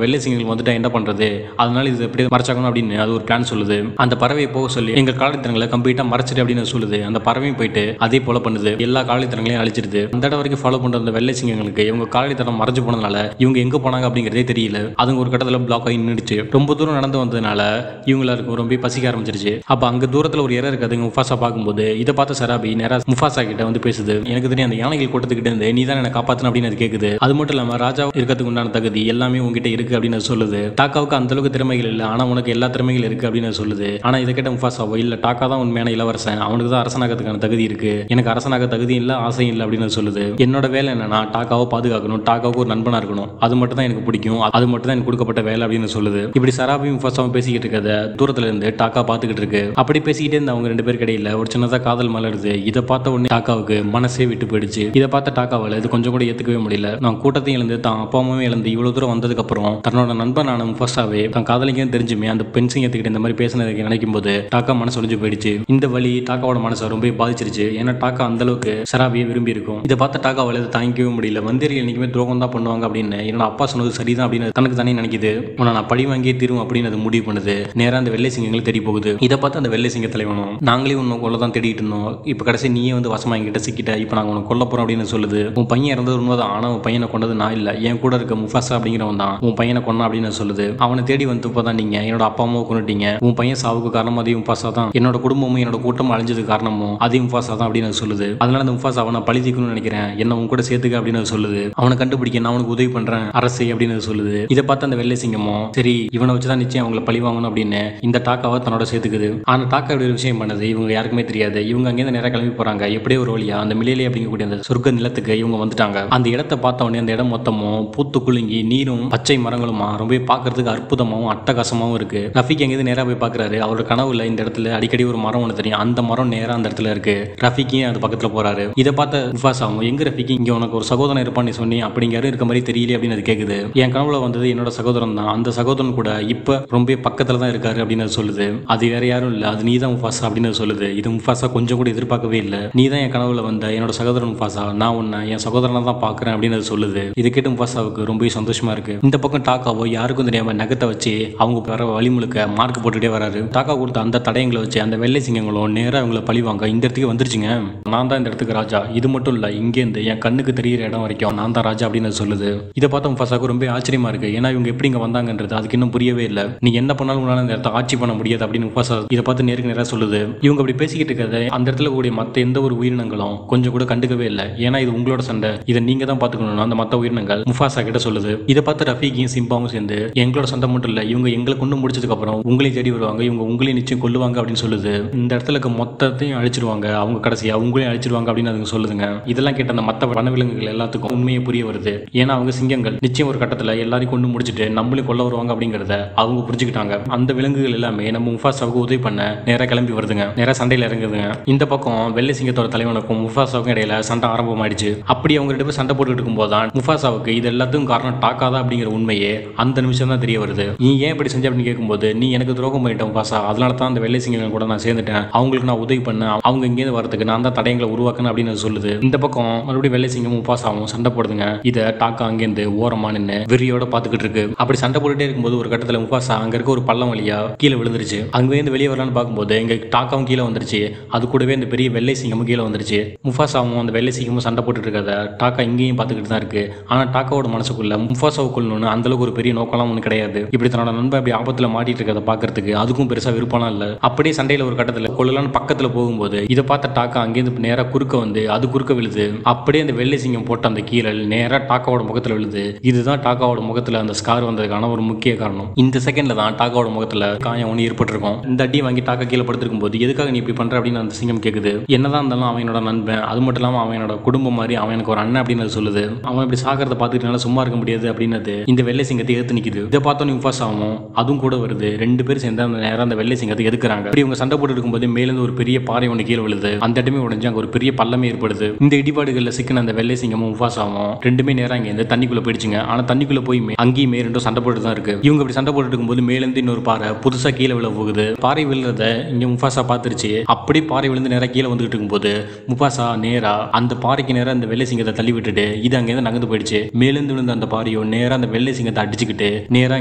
வெள்ளை சிங்கங்கள் வந்துட்டா என்ன பண்றது, அதனால இது எப்படி மறைச்சாக்கணும் அப்படின்னு அது ஒரு பிளான் சொல்லுது. அந்த பறவையை போக சொல்லி எங்க காலடி தடங்களை கம்ப்ளீட்டா மறைச்சிட்டு அப்படின்னு சொல்லுது. அந்த பறவையும் போயிட்டு அதே போல பண்ணுது. எல்லா காலடி தடங்களையும் அழிச்சிருது. அந்த இடம் வரைக்கும் ஃபாலோ பண்ற அந்த வெள்ளை சிங்கங்களுக்கு இவங்க காலடி தடம் மறைஞ்சு போனதுனால இவங்க எங்க போனாங்க அப்படிங்கறதே தெரியல. அதுங்க ஒரு கட்டத்துல பிளாக் ஆகி நின்றுச்சு. ரொம்ப தூரம் நடந்து வந்ததுனால இவங்களுக்கு ரொம்ப பசிக்க ஆரம்பிச்சிருச்சு. அப்ப அங்க தூரத்துல ஒரு இறை இருக்குது. முஃபாசா பார்க்கும்போது இதை பார்த்த சராபி நேரா முஃபாசா கிட்ட வந்து பேசுது. எனக்கு தெரியும் அந்த யானைகள் கூட்டத்துக்கிட்ட இருந்து நீ தான் என்ன காப்பாத்தணும் அப்படின்னு அது கேக்குது. அது மட்டும் இல்லாம ராஜா இருக்கிறதுக்கு உண்டான தகுதி எல்லாமே உங்ககிட்ட இருக்கு அப்படின்னு சொல்லுது. டாக்காவுக்கு அந்த அளவுக்கு திறமைகள் இல்லை, ஆனா உனக்கு எல்லா திறமைகள் இருக்கு அப்படின்னு சொல்லுது. ஆனா இதை கேட்ட முஃபாசாவோ இல்ல டாக்கா தான் உண்மையான இளவரசன், அவனுக்கு தான் அரசனாகிறதுக்கான தகுதி இருக்கு, எனக்கு அரசனாக தகுதி இல்லை ஆசையும் இல்லை அப்படின்னு சொல்லுது. என்னோட வேலை என்னன்னா டாக்காவை பாதுகாக்கணும், டாக்காவுக்கு ஒரு நண்பனா இருக்கணும், அது மட்டும் தான் எனக்கு பிடிக்கும், அது மட்டும் தான் எனக்கு கொடுக்கப்பட்ட வேலை அப்படின்னு சொல்லுது. இப்படி சராபி முஃபாசாவும் பேசிக்கிட்டு இருக்கிறத தூரத்துல இருந்து டாக்கா பாத்துக்கிட்டு இருக்கு. அப்படி பேசிக்கிட்டே இருந்த அவங்க ரெண்டு பேருக்கு இடையில ஒரு சின்னதா காதல் மலருது. இதை பார்த்த உடனே டாக்காவுக்கு மனசே விட்டு போயிடுச்சு. இதை பார்த்த டாக்காவால இது கொஞ்சம் கூட ஏத்துக்கவே முடியல. நான் கூட்டத்தையும் இழந்து தான் அப்பா அம்மாவும் இழந்து இவ்வளவு தூரம் வந்ததுக்கு அப்புறம் தன்னோட நண்பனான முஃபாசாவே தான் காதலிக்கும் தெரிஞ்சுமே அந்த பெண் சிங்கத்துக்கிட்ட இந்த மாதிரி பேசினதுக்கு நினைக்கும் போது டாக்கா மனசு ஒழிஞ்சு போயிடுச்சு. இந்த வழி டாக்காவோட மனசை ரொம்ப பாதிச்சிருச்சு. ஏன்னா டாக்கா அந்த அளவுக்கு சராபியை விரும்பி இருக்கும். இதை பார்த்த டாக்காவால இதை தாங்கிக்கவே முடியல. வந்தேரிகள் என்னைக்குமே துரோகம் தான் பண்ணுவாங்க அப்படின்னு என்னோட அப்பா சொன்னது சரிதான் அப்படின்னு தனக்கு தானே நினைக்குது. உன நான் பழி வாங்கியே தீரும் அப்படின்னு அது முடிவு பண்ணுது. நேரா அந்த வெள்ளை சிங்கங்கள் தெரிய போகுது. இதை பார்த்து அந்த வெள்ளை சிங்க தலைவனும் நாங்களே உன்னை கொல்ல தான் தேடிட்டு இருந்தோம், இப்ப கடைசி நீயே வந்து வசமா என்கிட்ட சிக்கிட்ட, இப்ப நாங்க உனக்கு கொல்ல போறோம் அப்படின்னு சொல்லுது. உன் பையன் இறந்தது உண்மைதான், ஆனா உன் பையனை கொண்டது நான் இல்ல, என் கூட இருக்க முஃபாசா அப்படிங்கிறவன் தான் உன் பையனை கொன்னா அப்படின்னு சொல்லுது. அவனை தேடி வந்தப்பதான் நீங்க என்னோட அப்பா அம்மாவை கொண்டுட்டீங்க, உன் பையன் சாவுக்கு காரணம் அதே முஃபாசா தான், என்னோட குடும்பமும் என்னோட கூட்டம் அழிஞ்சது காரணமும் அதே முஃபாசா தான் அப்படின்னு சொல்லுது. அதனால அந்த முஃபாசா அவனை பழி தீக்கணும்னு நினைக்கிறேன், என்ன உன் கூட சேர்த்துக்க அப்படின்னு சொல்லுது. அவனை கண்டுபிடிக்க நான் அவனுக்கு உதவி பண்றேன் அரசு அப்படின்னு சொல்லுது. இதை பார்த்து அந்த வெள்ளை சிங்கமும் சரி இவனை வச்சுதான் நிச்சயம் அவங்களை பழி வாங்கணும் அப்படின்னு இந்த டாக்காவை தன்னோட சேர்த்துக்குது. ஆனா டாக்கா இப்படி ஒரு விஷயம் பண்ணது இவங்க யாருக்குமே தெரியாது. இவங்க அங்கேருந்து நேரம் கிளம்பி போறாங்க. எப்படியே ஒரு வழியா அந்த மிலேலி அப்படிங்கக்கூடிய அந்த சொர்க்க நிலத்துக்கு இவங்க வந்துட்டாங்க. அந்த இடத்தை பார்த்த உடனே அந்த இடம் மொத்தமும் பூத்து குலுங்கி நீரும் பச்சை மரங்களுமா ரொம்ப பார்க்கறதுக்கு அற்புதமாவும் அட்டகாசமாவும் இருக்கு. ரஃபிக் எங்கேயிருந்து நேரா போய் பாக்குறாரு. அவரோட கனவுல இந்த இடத்துல அடிக்கடி ஒரு மரம் ஒன்று தெரியும். அந்த மரம் நேரா அந்த இடத்துல இருக்கு. ரஃபிக்கும் அது பக்கத்துல போறாரு. இதை பார்த்த முஃபாசாவும் எங்க ரஃபிக், இங்க உனக்கு ஒரு சகோதரன் இருப்பான்னு சொன்னி அப்படிங்கிற இருக்க மாதிரி தெரியல அப்படின்னு அது கேக்குது. என் கனவுல வந்தது என்னோட சகோதரன் தான், அந்த சகோதரன் கூட இப்ப ரொம்ப பக்கத்துல தான் இருக்காரு அப்படின்னு சொல்லுது. அது வேற யாரும் இல்ல, அது நீ தான் முஃபாசா அப்படின்னு சொல்லுது. இது முஃபாசா கொஞ்சம் கூட எதிர்பார்க்கவே இல்லை. நீ தான் என் கனவுல வந்த என்னோட சகோதரன் முஃபாசா, நான் உன்னை என் சகோதரனை தான் பாக்குறேன் அப்படின்னு சொல்லுது. இது கேட்டு முஃபாசாவுக்கு ரொம்ப சந்தோஷமா இருக்கு. இந்த பக்கம் டாக்காவோ யாருக்கும் தெரியாம நகத்தை வச்சு அவங்க வர வழி முழுக்க மார்க் போட்டுட்டே வராரு. டாக்கா கொடுத்த அந்த தடயங்களை வச்சு அந்த வெள்ளை சிங்கங்களும் நேரா அவங்களை பழிவாங்க இந்த இடத்துக்கு வந்துருச்சுங்க, நான் தான் இந்த இடத்துக்கு ராஜா, இது மட்டும் இல்ல இங்கேருந்து என் கண்ணுக்கு தெரியிற இடம் வரைக்கும் நான் தான் ராஜா அப்படின்னு சொல்லுது. இதை பார்த்த முஃபாசாவுக்கு ரொம்ப ஆச்சரியமா இருக்கு. ஏன்னா இவங்க எப்படி இங்க வந்தாங்கன்றது அதுக்கு இன்னும் புரியவே இல்லை. நீ என்ன பண்ணாலும் உங்களால இந்த இடத்த ஆட்சி பண்ண முடியாது அப்படின்னு முஃபாசா இதை பார்த்து நேருக்கு நேரா சொல்லுது. இவங்க அப்படி பேசிக்கிட்டு இருக்கிறத அந்த இடத்துல கூடிய மற்ற எந்த ஒரு உயிரினங்களும் கொஞ்சம் கூட கண்டுக்கவே இல்லை. ஏன்னா இது உங்களோட சண்டை, இதை நீங்க தான் பாத்துக்கணும் அந்த மற்ற உயிரினங்கள் முஃபாசா கிட்ட சொல்லுது. இதை பார்த்து ரஃபீக்கையும் சிம்பாவும் சேர்ந்து எங்களோட சண்டை மட்டும் இல்ல, இவங்க எங்களை கொண்டு முடிச்சதுக்கு அப்புறம் உங்களையும் தேடி வருவாங்க, இவங்க உங்களையும் நிச்சயம் கொல்லுவாங்க அப்படின்னு சொல்லுது. இந்த இடத்துல இருக்க மொத்தத்தையும் அழிச்சிருவாங்க, அவங்க கடைசியா உங்களையும் அழிச்சிருவாங்க அப்படின்னு அதுங்க சொல்லுதுங்க. இதெல்லாம் கேட்ட அந்த மற்ற வனவிலங்குகள் எல்லாத்துக்கும் உண்மையை புரிய வருது. ஏன்னா அவங்க சிங்கங்கள் நிச்சயம் ஒரு கட்டத்துல எல்லாரையும் கொண்டு முடிச்சுட்டு நம்மளையும் கொல்ல வருவாங்க அப்படிங்கறத அவங்க புரிஞ்சுக்கிட்டாங்க. அந்த விலங்குகள் எல்லாமே நம்ம முஃபாசாவுக்கு உதவி பண்ண நேரா கிளம்பி வருதுங்க, நேரா சண்டையில இறங்குதுங்க. இந்த பக்கம் வெள்ளை சிங்கத்தோட தலைவனுக்கும் முஃபாசாவுக்கும் இடையில சண்டை ஆரம்பமாயிடுச்சு. அப்படி அவங்க ரெண்டு பேரும் சண்டை போட்டுட்டு இருக்கும் போதுதான் முஃபாசாவுக்கு இது எல்லாத்துக்கும் காரணம் டாக்கா தான் அப்படிங்கிற உண்மையே அந்த நிமிஷம் தான் தெரிய வருது. நீ ஏன் இப்படி செஞ்ச அப்படின்னு கேட்கும்போது நீ எனக்கு துரோகம் பண்ணிட்ட முஃபாசா, அதனால தான் அந்த வெள்ளை சிங்கங்கள் கூட நான் சேர்ந்துட்டேன், அவங்களுக்கு நான் உதவி பண்ண, அவங்க இங்கேருந்து வரதுக்கு நான் தான் தடயங்களை உருவாக்கணும் அப்படின்னு சொல்லுது. இந்த பக்கம் மறுபடியும் வெள்ளை சிங்கம் முஃபாசாவும் சண்டை போடுதுங்க. இதை டாக்கா அங்கேருந்து ஓரமா நின்று வெறியோட பாத்துக்கிட்டு இருக்கு. அப்படி சண்டை போட்டுட்டே இருக்கும்போது ஒரு கட்டத்துல முஃபாசா அங்க இருக்க ஒரு பள்ளம் வழியா கீழே விழுந்துருச்சு. அங்கேருந்து வெளியே வரலான்னு பார்க்கும்போது எங்க டாக்காவும் கீழே வந்துருச்சு. அது கூடவே இந்த பெரிய வெள்ளை சிங்கமும் கீழே வந்துருச்சு. முஃபாசாவும் அந்த வெள்ளை சிங்கமும் சண்டை போட்டுட்டு இருக்கிறத டாக்கா இங்கேயும் பார்த்துக்கிட்டு தான் இருக்கு. ஆனா டாக்காவோட மனசுக்குள்ள முஃபாசாவுக்குள்ளு அந்த அளவுக்கு ஒரு பெரிய நோக்கம்லாம் ஒண்ணு கிடையாது. இப்படி தன்னோட நண்பன் அப்படி ஆபத்துல மாட்டிட்டு இருக்கிறத பாக்குறதுக்கு அதுக்கும் பெருசா விருப்பம்லாம் இல்ல. அப்படியே சண்டையில ஒரு கட்டத்துல கொள்ளலான்னு பக்கத்துல போகும்போது இதை பார்த்த டாக்கா அங்கேருந்து நேரா குறுக்க வந்து அது குறுக்க விழுது. அப்படியே அந்த வெள்ளை சிங்கம் போட்ட அந்த கீழல் நேரா டாக்காவோட முகத்துல விழுது. இதுதான் டாக்காவோட முகத்துல அந்த ஸ்கார் வந்ததுக்கான ஒரு முக்கிய காரணம். இந்த செகண்ட்ல தான் டாக்காவோட முகத்துல காயம் ஒன்று ஏற்பட்டிருக்கும். இந்த அடி வாங்கி டாக்கா கீழே படுத்திருக்கும் போது எதுக்காக நீ இப்படி பண்ற அப்படின்னு அந்த சிங்கம் கேக்குது. என்னதான் இருந்தாலும் அவனோட நண்பன், அது மட்டும் இல்லாம அவனோட குடும்பம் மாதிரி அவன் எனக்கு ஒரு அண்ணன் அப்படின்னு சொல்லுது. அவன் இப்படி சாகிறத பார்த்துட்டு சும்மா இருக்க முடியாது அப்படின்னு இந்த வெள்ளை சிங்கத்தை எடுத்து நிக்குது. இதை பார்த்தோம் முஃபாசாவும் அதுவும் கூட வருது. ரெண்டு பேரும் சேர்ந்து அந்த நேரம் அந்த வெள்ளை சிங்கத்தை எதுக்குறாங்க. அப்படி இவங்க சண்டை போட்டு இருக்கும்போது மேலிருந்து ஒரு பெரிய பாறை ஒன்று கீழே விழுது. அந்த இடமே உடஞ்சு அங்க ஒரு பெரிய பள்ளமே ஏற்படுது. இந்த இடிபாடுகள்ல சிக்கின அந்த வெள்ளை சிங்கமும் முஃபாசாவும் ரெண்டுமே நேரம் இங்க இந்த தண்ணிக்குள்ள போயிடுச்சுங்க. ஆனா தண்ணிக்குள்ள போய் அங்கேயுமே ரெண்டும் சண்டை போட்டு தான் இருக்கு. இவங்க இப்படி சண்டை போட்டு இருக்கும்போது மேலேருந்து இன்னொரு பாறை புதுசா கீழே விழ போகுது. பாறை விழுறத இங்க முஃபாசா பார்த்துருச்சு. அப்படி பாறை விழுந்து நேரா கீழே வந்துகிட்டு இருக்கும்போது முஃபாசா நேரா அந்த பாறைக்கு நேரா அந்த வெள்ளை சிங்கத்தை தள்ளி விட்டுட்டு இது அங்கேருந்து நகர்ந்து போயிடுச்சு. மேலேருந்து விழுந்த அந்த பாறையோ நேரா அந்த வெள்ளை சிங்கத்தை அடிச்சுக்கிட்டு நேரா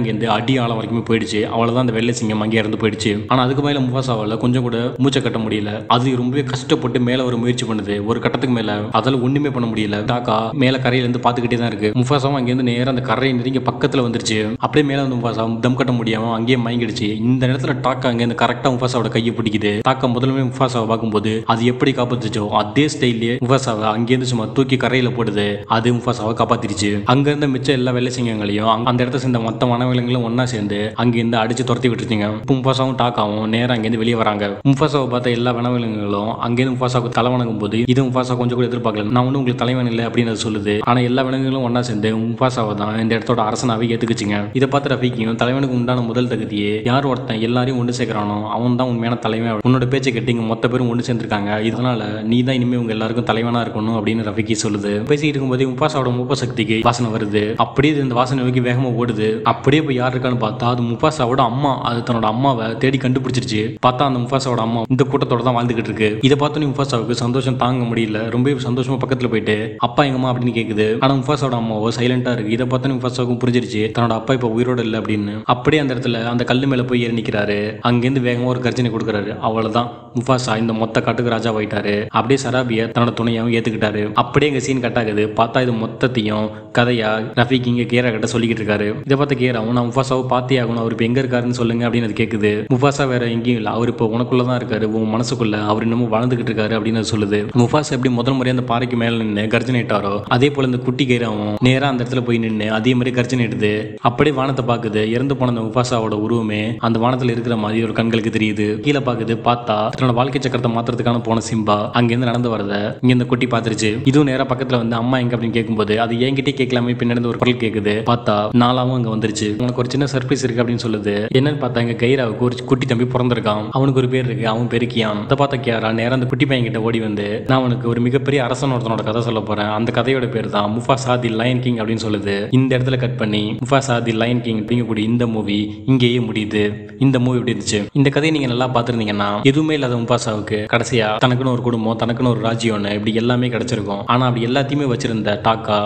இங்கேருந்து அடி ஆழம் வரைக்குமே போயிடுச்சு. அவ்வளவுதான் அந்த வெள்ளை சிங்கம் அங்கே இறந்து போயிடுச்சு. ஆனா அதுக்கு மேல முஃபாசாவால கொஞ்சம் கூட மூச்சை கட்ட முடியல. அது ரொம்பவே கஷ்டப்பட்டு மேல ஒரு முயற்சி பண்ணுது. ஒரு கட்டத்துக்கு மேல அதால ஒண்ணுமே பண்ண முடியல. டாக்கா மேல கரையில இருந்து பாத்துக்கிட்டே தான் இருக்கு. முஃபாசாவும் அங்கேருந்து நேரா அந்த கரையை நெருங்கி பக்கத்துல வந்துருச்சு. அப்படியே மேல வந்து முஃபாசா தம் கட்ட முடியாம அங்கேயே மயங்கிடுச்சு. இந்த நேரத்துல டாக்கா அங்க இருந்து கரெக்டா முஃபாசாவோட கையை பிடிக்குது. டாக்கா முதல்ல முஃபாசாவை பார்க்கும்போது அது எப்படி காப்பாத்துச்சோ அதே ஸ்டைல்லே முஃபாசாவை அங்கேருந்து சும்மா தூக்கி கரையில போடுது. அது முஃபாசாவை காப்பாத்திருச்சு. அங்க இருந்த மிச்ச எல்லா வெள்ளை சிங்கங்களையும் அந்த இடத்த சேர்ந்த மொத்த வனவிலங்குகளும் ஒன்னா சேர்ந்து அங்கிருந்து அடிச்சு துரத்தி விட்டுருச்சுங்க. முஃபாசாவும் டாக்காவும் நேரா அங்கேருந்து வெளியே வராங்க. முஃபாசாவை பார்த்த எல்லா வனவிலங்குகளும் அங்கேருந்து முஃபாசாவுக்கு தலை வணங்கும் போது இது முஃபாசா கொஞ்சம் கூட எதிர்பார்க்கல. நான் ஒன்னும் உங்களுக்கு தலைவன் இல்லை அப்படின்னு சொல்லுது. ஆனா எல்லா விலங்குகளும் ஒன்னா சேர்ந்து முஃபாசாவை தான் இந்த இடத்தோட அரசனாவே ஏத்துக்குச்சுங்க. இதை பார்த்து ரஃபீக்கும் தலைவனுக்கு உண்டான முதல் தகுதியே யார் ஒருத்தன் எல்லாரையும் ஒன்று சேர்க்கிறானோ அவன் தான் உண்மையான தலைவன். உன்னோட பேச்சை கேட்டு இங்க மொத்த பேரும் ஒன்று சேர்ந்திருக்காங்க. இதனால நீ தான் இனிமே உங்க எல்லாருக்கும் தலைவனா இருக்கணும் அப்படின்னு ரஃபீக்கி சொல்லுது. பேசிட்டு இருக்கும்போது முஃபாசாவோட மூப்ப சக்திக்கு வாசனை வருது. அப்படியே இந்த வாசனை நோக்கி வேகமா ஓடுது. அப்படியே போய் யார் இருக்கான்னு பார்த்தா அது முஃபாசாவோட அம்மா. அது தன்னோட அம்மாவை தேடி கண்டுபிடிச்சிருச்சு. பார்த்தா அந்த முஃபாசாவோட அம்மா இந்த கூட்டத்தோட தான் வாழ்ந்துகிட்டு இருக்கு. இதை பார்த்தோன்னே முஃபாசாவுக்கு சந்தோஷம் தாங்க முடியல. ரொம்ப சந்தோஷமா பக்கத்துல போயிட்டு அப்பா எங்கம்மா அப்படின்னு கேக்குது. ஆனா முஃபாசாவோட அம்மாவோ சைலண்டா இருக்கு. இதை பார்த்தோன்னே முஃபாசாவுக்கும் புரிஞ்சிருச்சு தன்னோட அப்பா இப்ப உயிரோட இல்லை அப்படின்னு. அப்படியே அந்த இடத்துல அந்த கல்லு மேல போய் ஏறி நிக்கிறாரு. அங்கிருந்து வேகமா ஒரு கர்ஜனை கொடுக்குறாரு. அவ்வளவுதான் முஃபாசா இந்த மொத்த காட்டுக்கு ராஜா ஆயிட்டாரு. அப்படியே சராபிய தன்னோட துணையாவும் ஏத்துக்கிட்டாரு. அப்படியே எங்க சீன் கட் ஆகுது. பார்த்தா இது மொத்தத்தையும் கதையா ரஃபீக் இங்க கேரா கிட்ட சொல்லிக்கிட்டு இருக்காரு. இதை பார்த்த கேராவும் நான் முஃபாசாவை பார்த்தே ஆகணும், அவர் இப்ப எங்க இருக்காருன்னு சொல்லுங்க அப்படின்னு அது கேக்குது. முஃபாசா வேற எங்கேயும் இல்லை, அவர் இப்போ உனக்குள்ளதான் இருக்காரு, உன் மனசுக்குள்ள அவர் இன்னமும் வாழ்ந்துகிட்டு இருக்காரு அப்படின்னு சொல்லுது. முஃபாசா எப்படி முதல் முறையா அந்த பாறைக்கு மேல நின்று கர்ஜனைட்டாரோ அதே போல இந்த குட்டி கேராவும் நேரா அந்த இடத்துல போய் நின்று அதே மாதிரி கர்ஜனைடுது. அப்படியே வானத்தை பாக்குது. இறந்து போன அந்த முஃபாசாவோட உருவமே அந்த வானத்துல இருக்கிற மாதிரி ஒரு கண்களுக்கு தெரியுது. கீழே பாக்குது. பார்த்தா தன்னோட வாழ்க்கை சக்கரத்தை மாத்திரத்துக்கான போன சிம்பா அங்கிருந்து நடந்து வரத இங்க இந்த குட்டி பாத்துருச்சு. இதுவும் நேரா பக்கத்துல வந்து அம்மா எங்க அப்படின்னு கேட்கும்போது அது என்கிட்டே கேட்கலாமே பின்னாடி ஒரு குரல் கேக்குது. பார்த்தா நாளாவும் அங்க வந்துருச்சு. உனக்கு ஒரு சின்ன சர்ப்ரைஸ் இருக்கு அப்படின்னு சொல்லுது. என்னன்னு பார்த்தா எங்க கைராவுக்கு ஒரு குட்டி தம்பி பிறந்திருக்கான். அவனுக்கு ஒரு பேர் இருக்கு, அவன் பேரு கியான். அதை பார்த்த கியாரா நேரா அந்த குட்டி பையன் கிட்ட ஓடி வந்து நான் உனக்கு ஒரு மிகப்பெரிய அரசன் ஒருத்தனோட கதை சொல்ல போறேன். அந்த கதையோட பேர் தான் முஃபாசா தி லயன் கிங் அப்படின்னு சொல்லுது. இந்த இடத்துல கட் பண்ணி முஃபாசா தி லயன் கிங் அப்படிங்கக்கூடிய இந்த மூவி இங்கேயே முடியுது. இந்த மூவி எப்படி இருந்துச்சு? இந்த கதையை நீங்க நல்லா பார்த்திருந்தீங்கன்னா எதுவுமே இல்லாத முஃபாசாவுக்கு கடைசியா தனக்குன்னு ஒரு குடும்பம், தனக்குன்னு ஒரு ராஜ்யம், இப்படி எல்லாமே கிடைச்சிருக்கும். ஆனா அப்படி எல்லாத்தையுமே வச்சிருந்த டாக்கா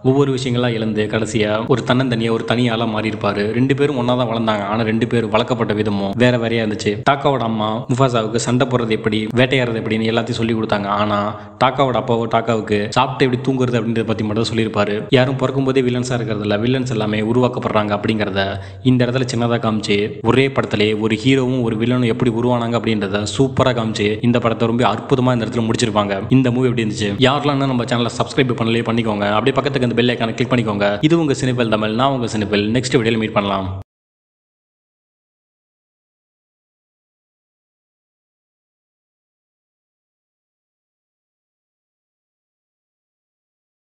ஒவ்வொரு விஷயங்களா இழந்து கடைசியா ஒரு தன்னந்தனியா ஒரு தனியாளா மாறி இருப்பாரு. ரெண்டு பேரும் ஒன்னா தான் வளர்ந்தாங்க. ஆனா ரெண்டு பேரும் வளர்க்கப்பட்ட விதமும் வேற வேறையா இருந்துச்சு. டாக்காவோட அம்மா முஃபாசாவுக்கு சண்டை போடுறது எப்படி, வேட்டையாடுறது எப்படின்னு எல்லாத்தையும் சொல்லி கொடுத்தாங்க. ஆனா டாக்காவோட அப்பாவோ டாக்காவுக்கு சாப்பிட்டு எப்படி தூங்குறது அப்படின்றத பத்தி மட்டும் சொல்லியிருப்பாரு. யாரும் பிறக்கும் போதே வில்லன்ஸா இருக்கிறது இல்ல, வில்லன்ஸ் எல்லாமே உருவாக்கப்படுறாங்க அப்படிங்கிறத இந்த இடத்துல சின்னதா காமிச்சு ஒரே படத்திலே ஒரு ஹீரோவும் ஒரு வில்லனும் எப்படி உருவானாங்க அப்படின்றத சூப்பரா காமிச்சு இந்த படத்தை ரொம்ப அற்புதமா இந்த இடத்துல முடிச்சிருப்பாங்க. இந்த மூவி எப்படி இருந்துச்சு? யாரெல்லாம் நம்ம சேனலை சப்ஸ்கிரைப் பண்ணலையே பண்ணிக்கோங்க. அப்படியே பக்கத்துக்கு அந்த பெல் ஐகானை கிளிக் பண்ணிக்கோங்க. இது உங்க சினிபல் தமிழ், நான் உங்க சினிபல். நெக்ஸ்ட் வீடியோல மீட் பண்ணலாம்.